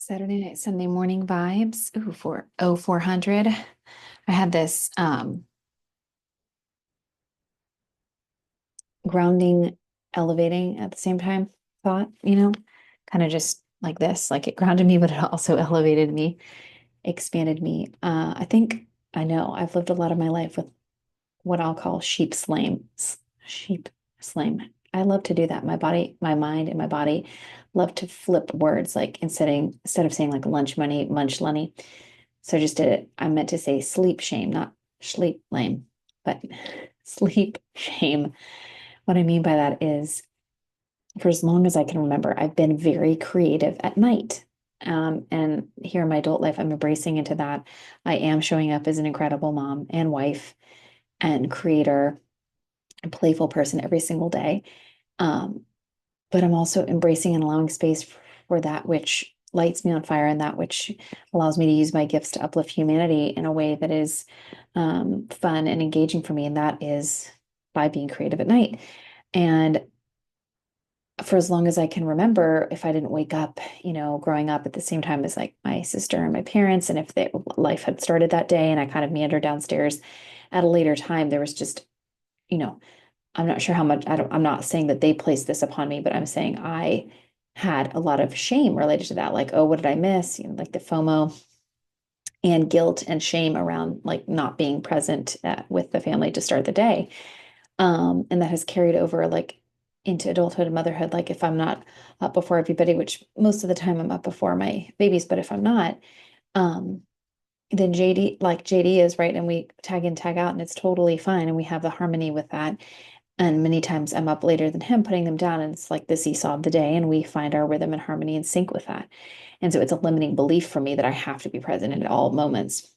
Saturday night, Sunday morning vibes. Ooh, for 0400. I had this grounding, elevating at the same time thought, kind of just like this, like it grounded me, but it also elevated me, expanded me. I think I know I've lived a lot of my life with what I'll call sheep slaying. Sheep slaying. I love to do that. My body, my mind, and my body love to flip words like instead of saying like lunch money, munch money. So I just did it. I meant to say sleep shame, not sleep lame, but sleep shame. What I mean by that is for as long as I can remember, I've been very creative at night. And here in my adult life, I'm embracing into that. I am showing up as an incredible mom and wife and creator and playful person every single day. Um, but I'm also embracing and allowing space for that which lights me on fire and that which allows me to use my gifts to uplift humanity in a way that is fun and engaging for me. And that is by being creative at night. And for as long as I can remember, if I didn't wake up, growing up at the same time as like my sister and my parents, and if life had started that day and I kind of meandered downstairs at a later time, there was just, you know, I'm not sure how much I'm not saying that they placed this upon me, but I'm saying I had a lot of shame related to that. Like, oh, what did I miss? Like the FOMO and guilt and shame around like not being present with the family to start the day. And that has carried over like into adulthood and motherhood. Like if I'm not up before everybody, which most of the time I'm up before my babies, but if I'm not, um, then JD is right. And we tag in, tag out, and it's totally fine. And we have the harmony with that. And many times I'm up later than him, putting them down. And it's like the seesaw of the day. And we find our rhythm and harmony and sync with that. And so it's a limiting belief for me that I have to be present at all moments,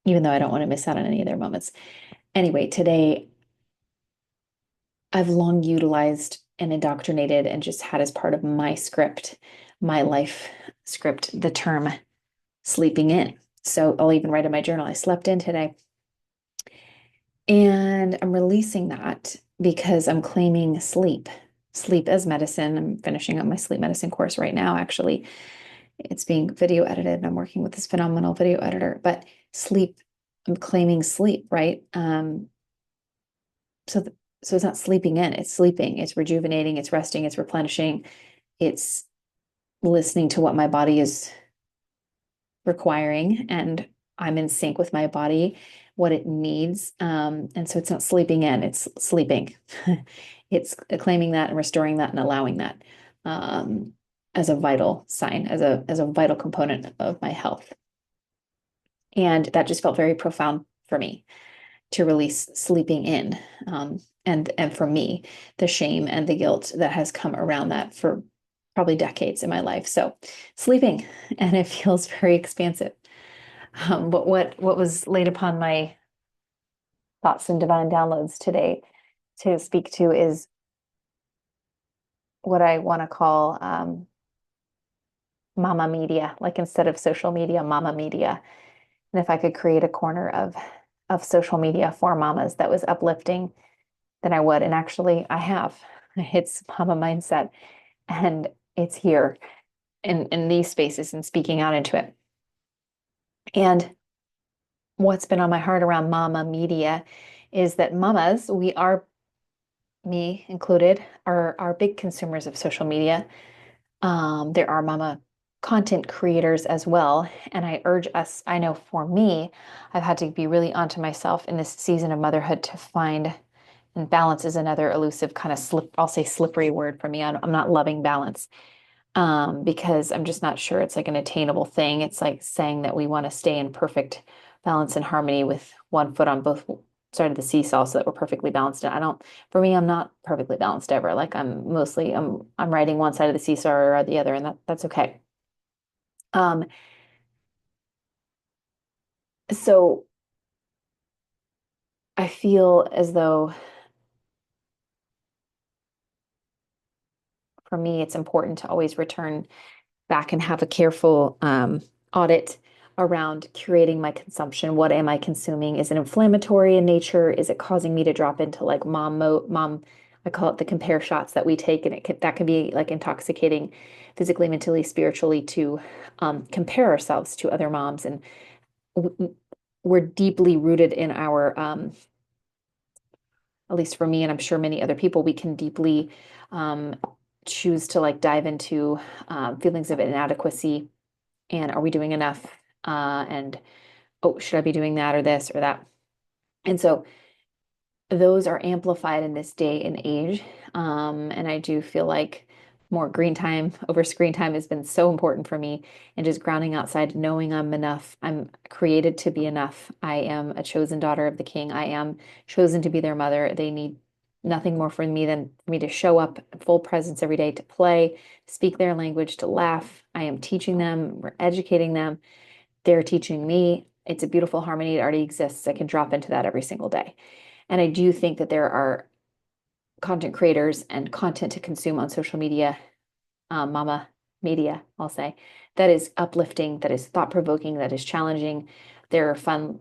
even though I don't want to miss out on any of their moments. Anyway, today I've long utilized and indoctrinated and just had as part of my script, my life script, the term sleeping in. So I'll even write in my journal, I slept in today. And I'm releasing that because I'm claiming sleep as medicine. I'm finishing up my sleep medicine course right now, actually. It's being video edited, and I'm working with this phenomenal video editor. But sleep, I'm claiming sleep, right? So, so it's not sleeping in, it's sleeping, it's rejuvenating, it's resting, it's replenishing, it's listening to what my body is requiring, and I'm in sync with my body, what it needs. And so it's not sleeping in, it's sleeping. It's claiming that and restoring that and allowing that as a vital sign, as a vital component of my health. And that just felt very profound for me to release sleeping in. And for me, the shame and the guilt that has come around that for probably decades in my life. So sleeping, and it feels very expansive. But what was laid upon my thoughts and divine downloads today to speak to is what I want to call mama media, like instead of social media, mama media. And if I could create a corner of social media for mamas that was uplifting, then I would. And actually, I have. It's mama mindset, and it's here in these spaces and speaking out into it. And what's been on my heart around mama media is that mamas, we are, me included, are big consumers of social media. There are mama content creators as well. And I urge us, I know for me, I've had to be really onto myself in this season of motherhood to find, and balance is another elusive kind of I'll say slippery word for me. I'm not loving balance because I'm just not sure it's like an attainable thing. It's like saying that we want to stay in perfect balance and harmony with one foot on both sides of the seesaw so that we're perfectly balanced. And for me, I'm not perfectly balanced ever. Like I'm riding one side of the seesaw or the other, and that's okay. Um, so I feel as though for me, it's important to always return back and have a careful audit around curating my consumption. What am I consuming? Is it inflammatory in nature? Is it causing me to drop into like mom mode, mom I call it the compare shots that we take, and that can be like intoxicating physically, mentally, spiritually to compare ourselves to other moms. And we're deeply rooted in our, at least for me, and I'm sure many other people, we can deeply um, choose to like dive into feelings of inadequacy and are we doing enough? And oh, should I be doing that or this or that? And so those are amplified in this day and age. And I do feel like more green time over screen time has been so important for me and just grounding outside, knowing I'm enough. I'm created to be enough. I am a chosen daughter of the King. I am chosen to be their mother. They need nothing more from me than for me to show up full presence every day, to play, speak their language, to laugh. I am teaching them, we're educating them. They're teaching me. It's a beautiful harmony. It already exists. I can drop into that every single day. And I do think that there are content creators and content to consume on social media, mama media, I'll say, that is uplifting, that is thought provoking, that is challenging. There are fun,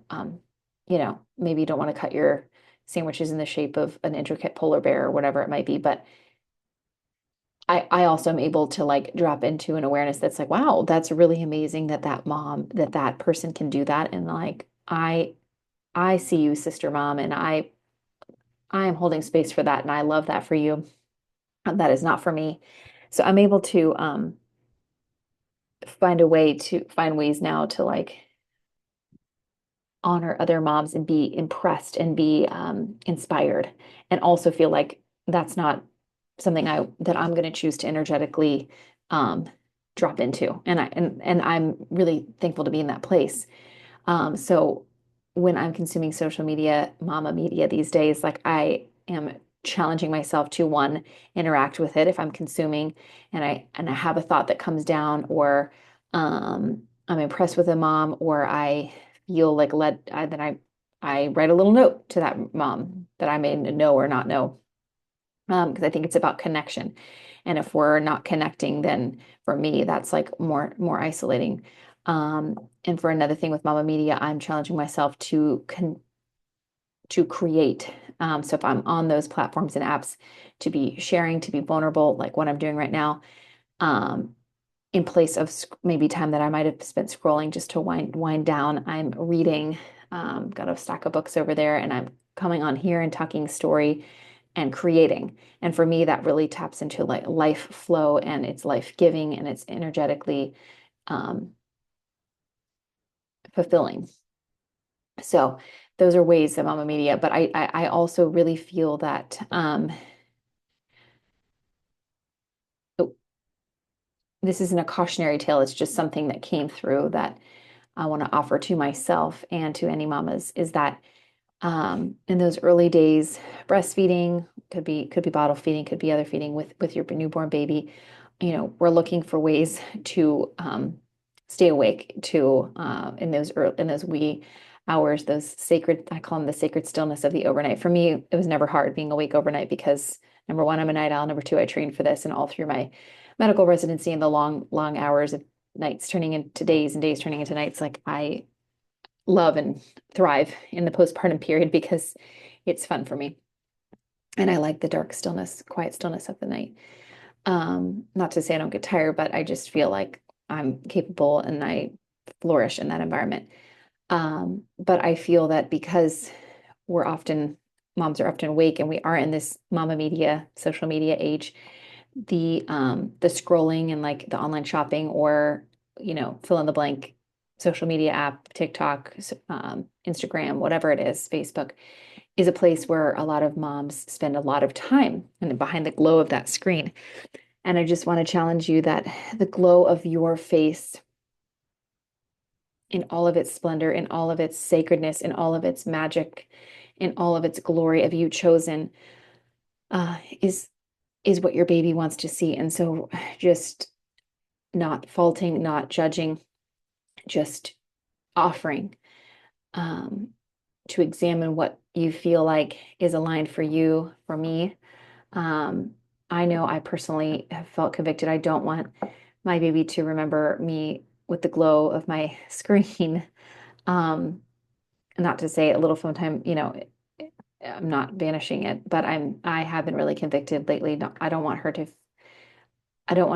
maybe you don't want to cut your sandwiches in the shape of an intricate polar bear or whatever it might be, but I also am able to like drop into an awareness that's like, wow, that's really amazing that that person can do that. And like, I see you, sister mom, and I am holding space for that. And I love that for you. And that is not for me. So I'm able to find ways now to like honor other moms and be impressed and be inspired and also feel like that's not something that I'm going to choose to energetically um, drop into. And I'm really thankful to be in that place. So when I'm consuming social media, mama media these days, like I am challenging myself to one, interact with it if I'm consuming and I have a thought that comes down or I'm impressed with a mom or I feel like then I write a little note to that mom that I may know or not know because I think it's about connection. And if we're not connecting, then for me, that's like more isolating. And for another thing with Mama Media, I'm challenging myself to create. So if I'm on those platforms and apps, to be sharing, to be vulnerable, like what I'm doing right now, um, in place of maybe time that I might have spent scrolling just to wind down, I'm reading. Got a stack of books over there, and I'm coming on here and talking story and creating. And for me, that really taps into like life flow and it's life giving and it's energetically um, fulfilling. So those are ways that Mama Media, but I also really feel that oh, this isn't a cautionary tale. It's just something that came through that I want to offer to myself and to any mamas is that in those early days, breastfeeding could be bottle feeding, could be other feeding with your newborn baby. We're looking for ways to stay awake to in those wee hours, those sacred, I call them the sacred stillness of the overnight. For me, it was never hard being awake overnight because number one, I'm a night owl. Number two, I trained for this and all through my medical residency and the long hours of nights turning into days and days turning into nights. Like I love and thrive in the postpartum period because it's fun for me. And I like the dark stillness, quiet stillness of the night. Not to say I don't get tired, but I just feel like I'm capable and I flourish in that environment. But I feel that because moms are often awake and we are in this mama media, social media age, the scrolling and like the online shopping or fill in the blank social media app, TikTok, Instagram, whatever it is, Facebook is a place where a lot of moms spend a lot of time and behind the glow of that screen. And I just want to challenge you that the glow of your face in all of its splendor, in all of its sacredness, in all of its magic, in all of its glory of you chosen, uh, is is what your baby wants to see. And so just not faulting, not judging, just offering um, to examine what you feel like is aligned for you, for me. Um, I know I personally have felt convicted. I don't want my baby to remember me with the glow of my screen. Um, not to say a little phone time, I'm not banishing it, but I have been really convicted lately. No, I don't want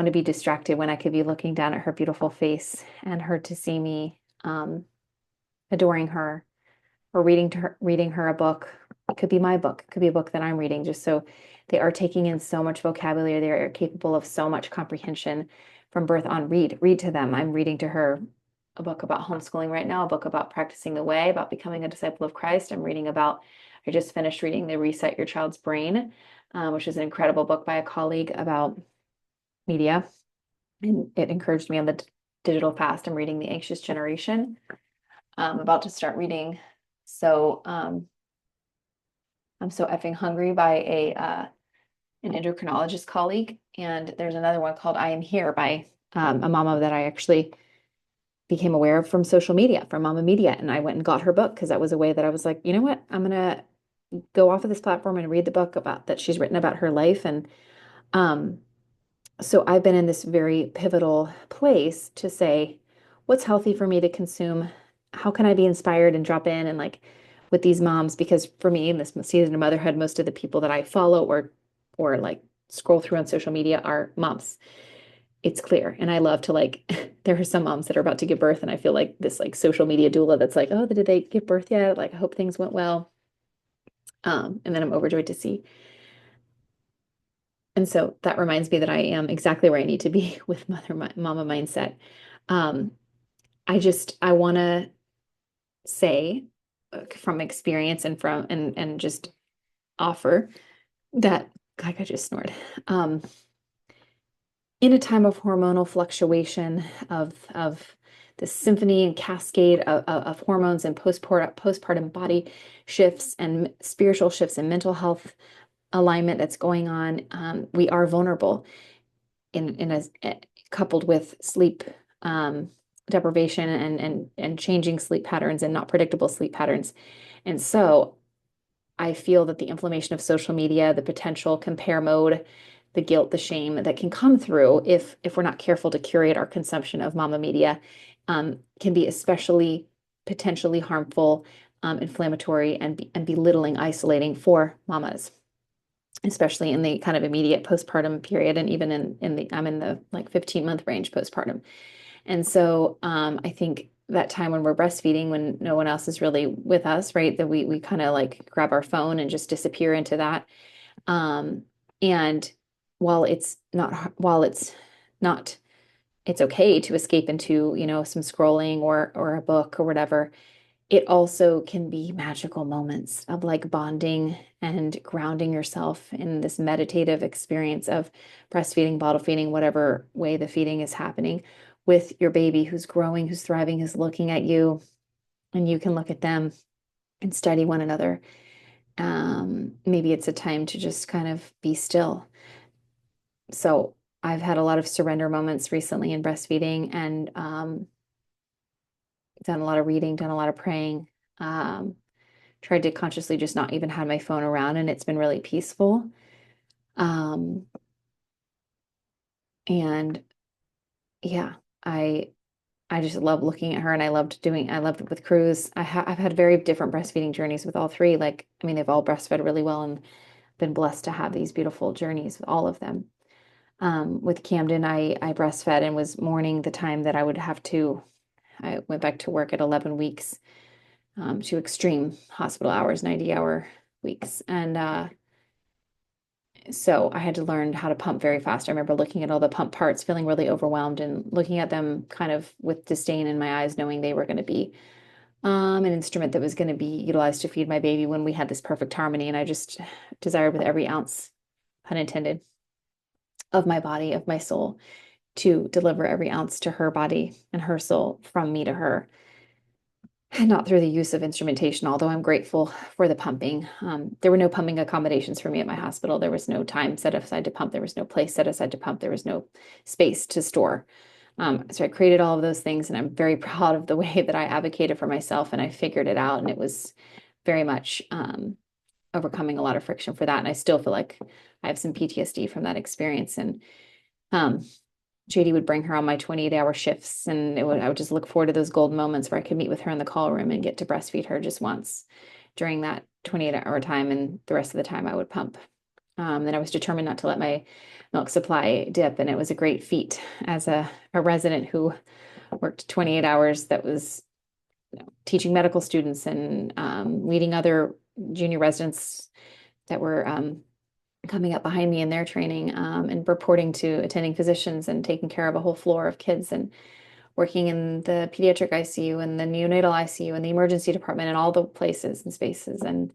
to be distracted when I could be looking down at her beautiful face and her to see me adoring her or reading her a book. It could be my book. It could be a book that I'm reading, just so they are taking in so much vocabulary. They are capable of so much comprehension from birth on. Read to them. I'm reading to her a book about homeschooling right now, a book about practicing the way, about becoming a disciple of Christ. I just finished reading the Reset Your Child's Brain, which is an incredible book by a colleague about media. And it encouraged me on the digital fast. I'm reading The Anxious Generation. I'm about to start reading. So I'm So Effing Hungry by an endocrinologist colleague. And there's another one called I Am Here by a mama that I actually became aware of from social media, from Mama Media. And I went and got her book because that was a way that I was like, you know what? I'm gonna go off of this platform and read the book about that she's written about her life. And um, so I've been in this very pivotal place to say, what's healthy for me to consume? How can I be inspired and drop in and like with these moms? Because for me, in this season of motherhood, most of the people that I follow or like scroll through on social media are moms. It's clear. And I love to like, there are some moms that are about to give birth, and I feel like this like social media doula that's like, oh, did they give birth yet? Like, I hope things went well. And then I'm overjoyed to see. And so that reminds me that I am exactly where I need to be with mama mindset. Um, I want to say from experience and and just offer that, like I just snored. In a time of hormonal fluctuation of the symphony and cascade of hormones and postpartum body shifts and spiritual shifts and mental health alignment that's going on, we are vulnerable in coupled with sleep deprivation and changing sleep patterns and not predictable sleep patterns. And so I feel that the inflammation of social media, the potential compare mode, the guilt, the shame that can come through if we're not careful to curate our consumption of mama media, can be especially potentially harmful, inflammatory, and belittling, isolating for mamas, especially in the kind of immediate postpartum period, and even in the I'm in the like 15-month range postpartum. And so I think that time when we're breastfeeding, when no one else is really with us, right, that we kind of like grab our phone and just disappear into that. Um, and while it's not, it's okay to escape into, some scrolling or a book or whatever. It also can be magical moments of like bonding and grounding yourself in this meditative experience of breastfeeding, bottle feeding, whatever way the feeding is happening with your baby who's growing, who's thriving, who's looking at you, and you can look at them and study one another. Maybe it's a time to just kind of be still. So I've had a lot of surrender moments recently in breastfeeding and done a lot of reading, done a lot of praying. Um, Tried to consciously just not even have my phone around, and it's been really peaceful. Um, and yeah, I I just love looking at her, and I loved it with Cruz. I've had very different breastfeeding journeys with all three. Like, I mean, they've all breastfed really well and been blessed to have these beautiful journeys with all of them. With Camden, I breastfed and was mourning the time that I went back to work at 11 weeks, to extreme hospital hours, 90-hour weeks. And so I had to learn how to pump very fast. I remember looking at all the pump parts, feeling really overwhelmed and looking at them kind of with disdain in my eyes, knowing they were going to be an instrument that was going to be utilized to feed my baby when we had this perfect harmony. And I just desired with every ounce, pun intended, of my body, of my soul, to deliver every ounce to her body and her soul from me to her. And not through the use of instrumentation, although I'm grateful for the pumping. There were no pumping accommodations for me at my hospital. There was no time set aside to pump. There was no place set aside to pump. There was no space to store. So I created all of those things, and I'm very proud of the way that I advocated for myself, and I figured it out. And it was very much overcoming a lot of friction for that. And I still feel like I have some PTSD from that experience. And um, JD would bring her on my 28-hour shifts, and I would just look forward to those golden moments where I could meet with her in the call room and get to breastfeed her just once during 28-hour time, and the rest of the time I would pump. Then I was determined not to let my milk supply dip, and it was a great feat as a resident who worked 28 hours that was teaching medical students and leading other junior residents that were coming up behind me in their training, and reporting to attending physicians and taking care of a whole floor of kids and working in the pediatric ICU and the neonatal ICU and the emergency department and all the places and spaces and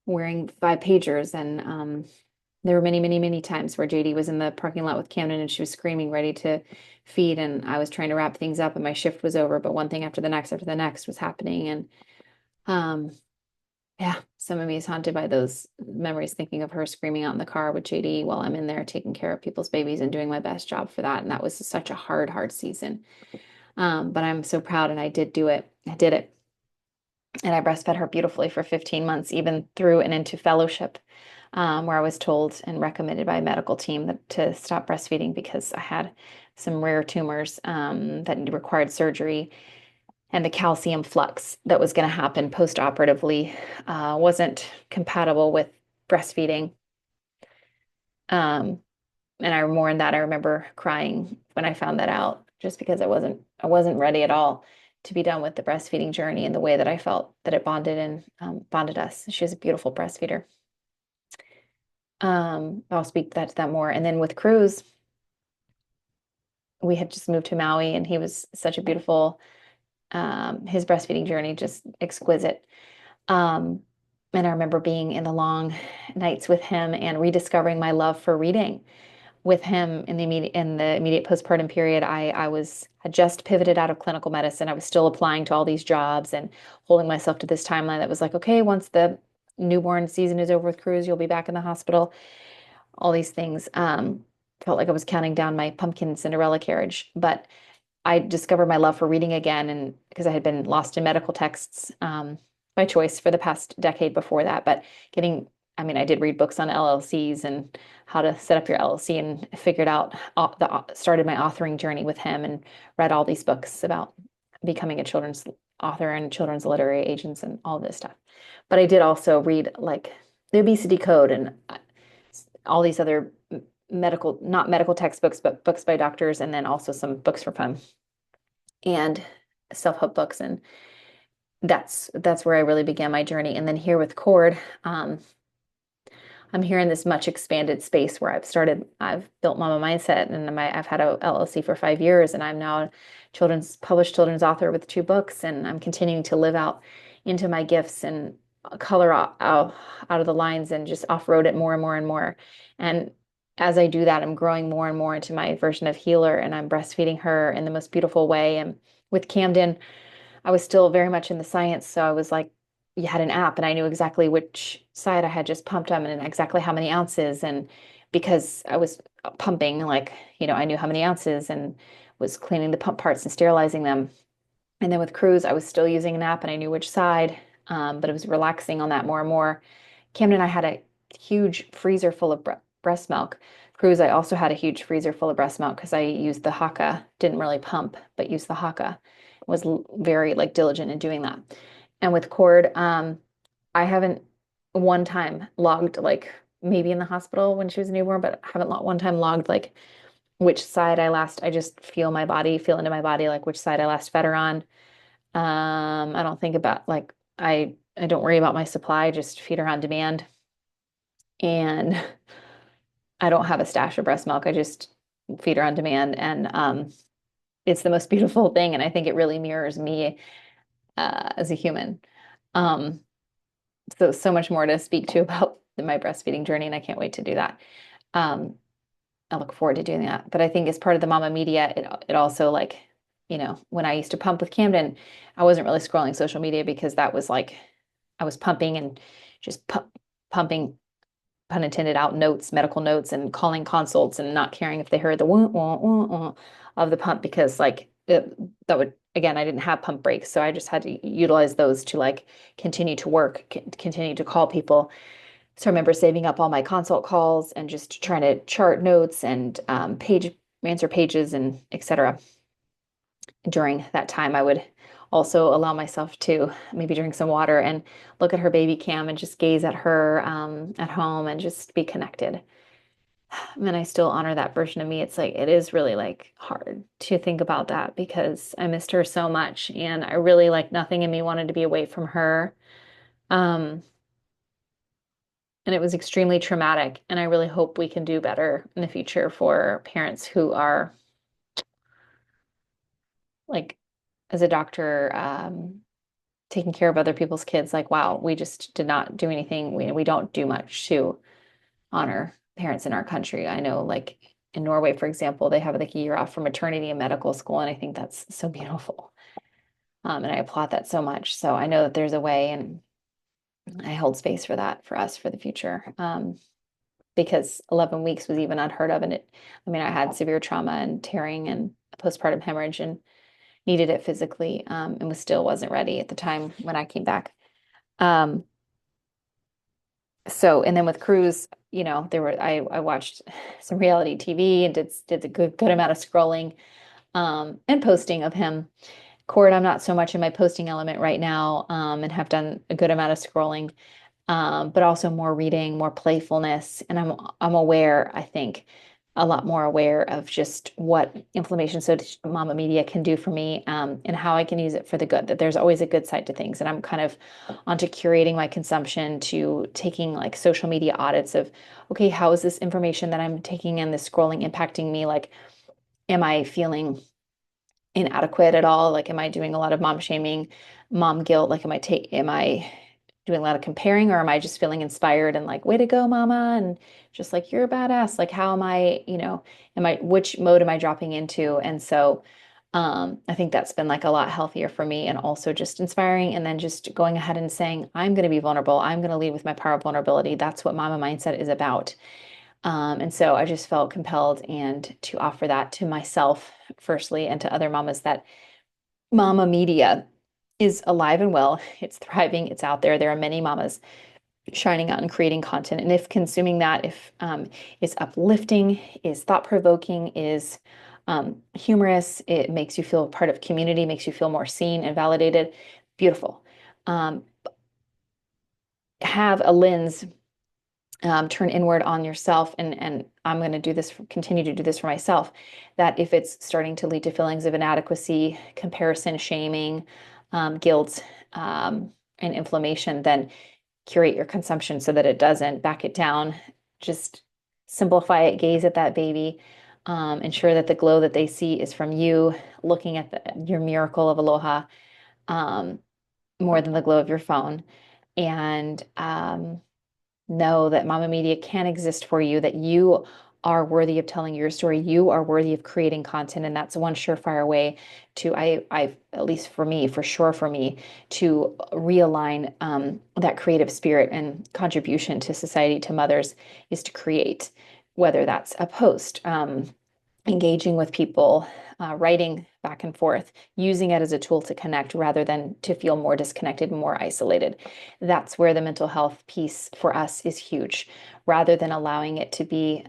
wearing 5 pagers. And there were many, many, many times where JD was in the parking lot with Camden and she was screaming, ready to feed. And I was trying to wrap things up and my shift was over, but one thing after the next was happening. And um, yeah, some of me is haunted by those memories, thinking of her screaming out in the car with JD while I'm in there taking care of people's babies and doing my best job for that. And that was such a hard, hard season. But I'm so proud and I did do it. I did it. And I breastfed her beautifully for 15 months, even through and into fellowship, where I was told and recommended by a medical team to stop breastfeeding because I had some rare tumors that required surgery. And the calcium flux that was going to happen post-operatively wasn't compatible with breastfeeding. Um, and I more in that I remember crying when I found that out, just because I wasn't ready at all to be done with the breastfeeding journey in the way that I felt that it bonded and bonded us. She was a beautiful breastfeeder. I'll speak to that more. And then with Cruz, we had just moved to Maui, and he was such a beautiful. His breastfeeding journey just exquisite. Um, and I remember being in the long nights with him and rediscovering my love for reading with him in the immediate postpartum period. I had just pivoted out of clinical medicine. I was still applying to all these jobs and holding myself to this timeline that was like, okay, once the newborn season is over with Cruz, you'll be back in the hospital. All these things. Felt like I was counting down my pumpkin Cinderella carriage, but I discovered my love for reading again, and because I had been lost in medical texts by choice for the past decade before that. But I mean, I did read books on LLCs and how to set up your LLC, and figured out started my authoring journey with him, and read all these books about becoming a children's author and children's literary agents and all this stuff. But I did also read like the Obesity Code and all these other medical, not medical textbooks, but books by doctors, and then also some books for fun and self-help books. And that's where I really began my journey. And then here with Cord, I'm here in this much expanded space where I've built Mama Mindset, and I've had a LLC for 5 years, and I'm now a published children's author with 2 books, and I'm continuing to live out into my gifts and color out of the lines and just off-road it more and more and more. And as I do that, I'm growing more and more into my version of healer, and I'm breastfeeding her in the most beautiful way. And with Camden, I was still very much in the science. So I was like, you had an app, and I knew exactly which side I had just pumped on and exactly how many ounces. And because I was pumping, like, I knew how many ounces and was cleaning the pump parts and sterilizing them. And then with Cruz, I was still using an app and I knew which side, but it was relaxing on that more and more. Camden and I had a huge freezer full of breast milk. Cruz, I also had a huge freezer full of breast milk because I used the Haka, didn't really pump, but used the Haka. Was very like diligent in doing that. And with Cord, I haven't one time logged, like maybe in the hospital when she was a newborn, but I haven't one time logged like which side I just feel into my body, like which side I last fed her on. I don't think about like I don't worry about my supply, just feed her on demand. And I don't have a stash of breast milk. I just feed her on demand. And it's the most beautiful thing. And I think it really mirrors me as a human. Um, so much more to speak to about my breastfeeding journey, and I can't wait to do that. I look forward to doing that. But I think as part of the Mama Media, it also like, when I used to pump with Camden, I wasn't really scrolling social media because that was like I was pumping and just pumping, pun intended, out notes, medical notes, and calling consults and not caring if they heard the wah, wah, wah, wah of the pump because like that would again, I didn't have pump breaks, so I just had to utilize those to like continue to work, continue to call people. So I remember saving up all my consult calls and just trying to chart notes and answer pages and etc. During that time, I would also allow myself to maybe drink some water and look at her baby cam and just gaze at her at home and just be connected. And I still honor that version of me. It's like it is really like hard to think about that because I missed her so much and I really like nothing in me wanted to be away from her. Um, and it was extremely traumatic. And I really hope we can do better in the future for parents who are like, as a doctor, taking care of other people's kids. Like, wow, we just did not do anything. We don't do much to honor parents in our country. I know, like in Norway, for example, they have like a year off from maternity and medical school, and I think that's so beautiful. And I applaud that so much. So I know that there's a way, and I hold space for that for us for the future. Because 11 weeks was even unheard of. And I mean, I had severe trauma and tearing and a postpartum hemorrhage and needed it physically, and still wasn't ready at the time when I came back. Um, and then with Cruz, I watched some reality TV and did a good amount of scrolling, and posting of him. Cord, I'm not so much in my posting element right now, and have done a good amount of scrolling, but also more reading, more playfulness. And I'm aware, I think, a lot more aware of just what inflammation so mama media can do for me, and how I can use it for the good, that there's always a good side to things. And I'm kind of onto curating my consumption to taking like social media audits of, okay, how is this information that I'm taking in, this scrolling impacting me? Like, am I feeling inadequate at all? Like, am I doing a lot of mom shaming, mom guilt? Like, am I doing a lot of comparing, or am I just feeling inspired and like, way to go, mama? And just like, you're a badass. Like, how am I, which mode am I dropping into? And so, I think that's been like a lot healthier for me and also just inspiring. And then just going ahead and saying, I'm going to be vulnerable. I'm going to lead with my power of vulnerability. That's what mama mindset is about. And so I just felt compelled and to offer that to myself firstly and to other mamas, that mama media is alive and well. It's thriving. It's out there. There are many mamas shining out and creating content. And if consuming that, if is uplifting, is thought provoking, is humorous, it makes you feel part of community, makes you feel more seen and validated. Beautiful. Um, have a lens, turn inward on yourself, and I'm going to do this, continue to do this for myself, that if it's starting to lead to feelings of inadequacy, comparison, shaming, guilt, and inflammation, then curate your consumption so that it doesn't. Back it down, just simplify it, gaze at that baby, ensure that the glow that they see is from you looking at your miracle of aloha, um, more than the glow of your phone. And know that Mama Media can exist for you, that you are worthy of telling your story. You are worthy of creating content. And that's one surefire way to, at least for me, for sure for me, to realign that creative spirit and contribution to society, to mothers, is to create, whether that's a post, engaging with people, writing back and forth, using it as a tool to connect rather than to feel more disconnected, more isolated. That's where the mental health piece for us is huge, rather than allowing it to be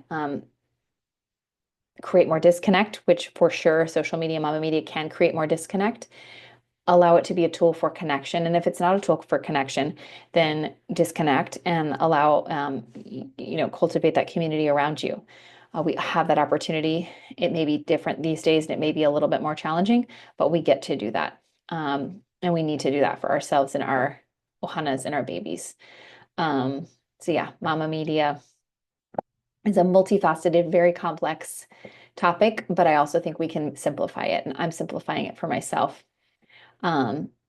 create more disconnect, which for sure social media, mama media can create more disconnect. Allow it to be a tool for connection. And if it's not a tool for connection, then disconnect and allow, cultivate that community around you. We have that opportunity. It may be different these days and it may be a little bit more challenging, but we get to do that. And we need to do that for ourselves and our ohanas and our babies. So yeah, mama media is a multifaceted, very complex topic, but I also think we can simplify it. And I'm simplifying it for myself,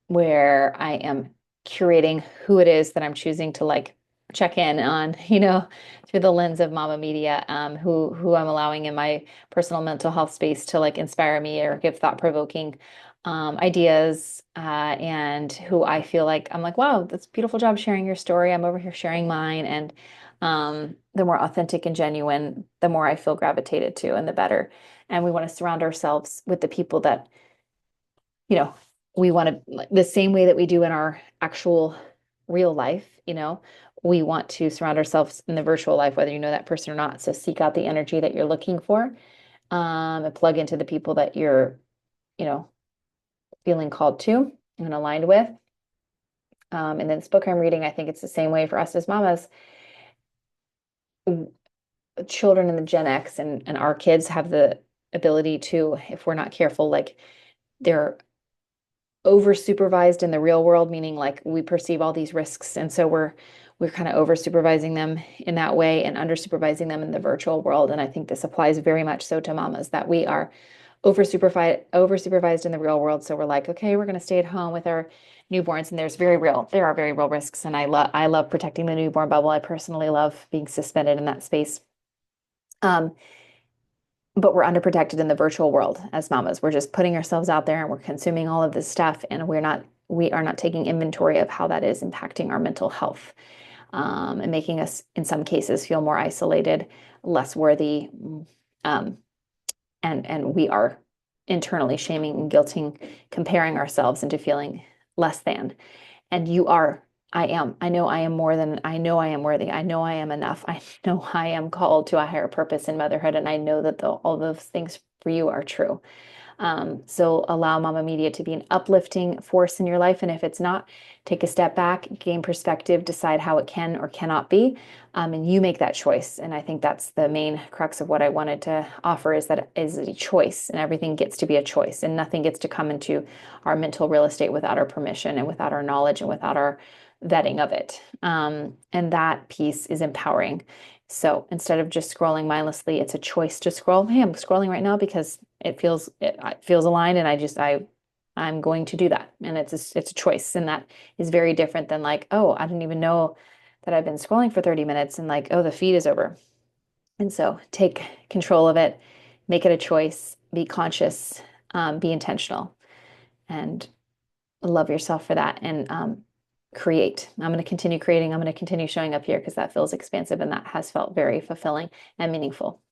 where I am curating who it is that I'm choosing to like check in on, through the lens of mama media, who I'm allowing in my personal mental health space to like inspire me or give thought-provoking ideas, and who I feel like I'm like, wow, that's a beautiful job sharing your story. I'm over here sharing mine. And the more authentic and genuine, the more I feel gravitated to and the better. And we want to surround ourselves with the people that, you know, we want to, the same way that we do in our actual real life, we want to surround ourselves in the virtual life, whether you know that person or not. So seek out the energy that you're looking for, and plug into the people that you're, you know, feeling called to. and aligned with. And then this book I'm reading, I think it's the same way for us as mamas. Children in the Gen X and our kids have the ability to, if we're not careful, like they're over supervised in the real world, meaning like we perceive all these risks. And so we're kind of over supervising them in that way and under supervising them in the virtual world. And I think this applies very much so to mamas that we are over supervised in the real world. So we're like, okay, we're going to stay at home with our newborns. And there are very real risks. And I love protecting the newborn bubble. I personally love being suspended in that space. Um, but we're underprotected in the virtual world as mamas. We're just putting ourselves out there and we're consuming all of this stuff, and we are not taking inventory of how that is impacting our mental health, and making us, in some cases, feel more isolated, less worthy, um, and we are internally shaming and guilting, comparing ourselves into feeling less than. And I know I am more than, I know I am worthy. I know I am enough. I know I am called to a higher purpose in motherhood. And I know that all those things for you are true. So allow Mama Media to be an uplifting force in your life. And if it's not, take a step back, gain perspective, decide how it can or cannot be, and you make that choice. And I think that's the main crux of what I wanted to offer, is that it is a choice, and everything gets to be a choice, and nothing gets to come into our mental real estate without our permission and without our knowledge and without our vetting of it. And that piece is empowering. So instead of just scrolling mindlessly, it's a choice to scroll. Hey, I'm scrolling right now because it feels aligned, and I'm going to do that. And it's a choice, and that is very different than like, oh, I didn't even know that I've been scrolling for 30 minutes, and like, oh, the feed is over. And so take control of it, make it a choice, be conscious, be intentional, and love yourself for that. And create. I'm going to continue creating. I'm going to continue showing up here because that feels expansive and that has felt very fulfilling and meaningful.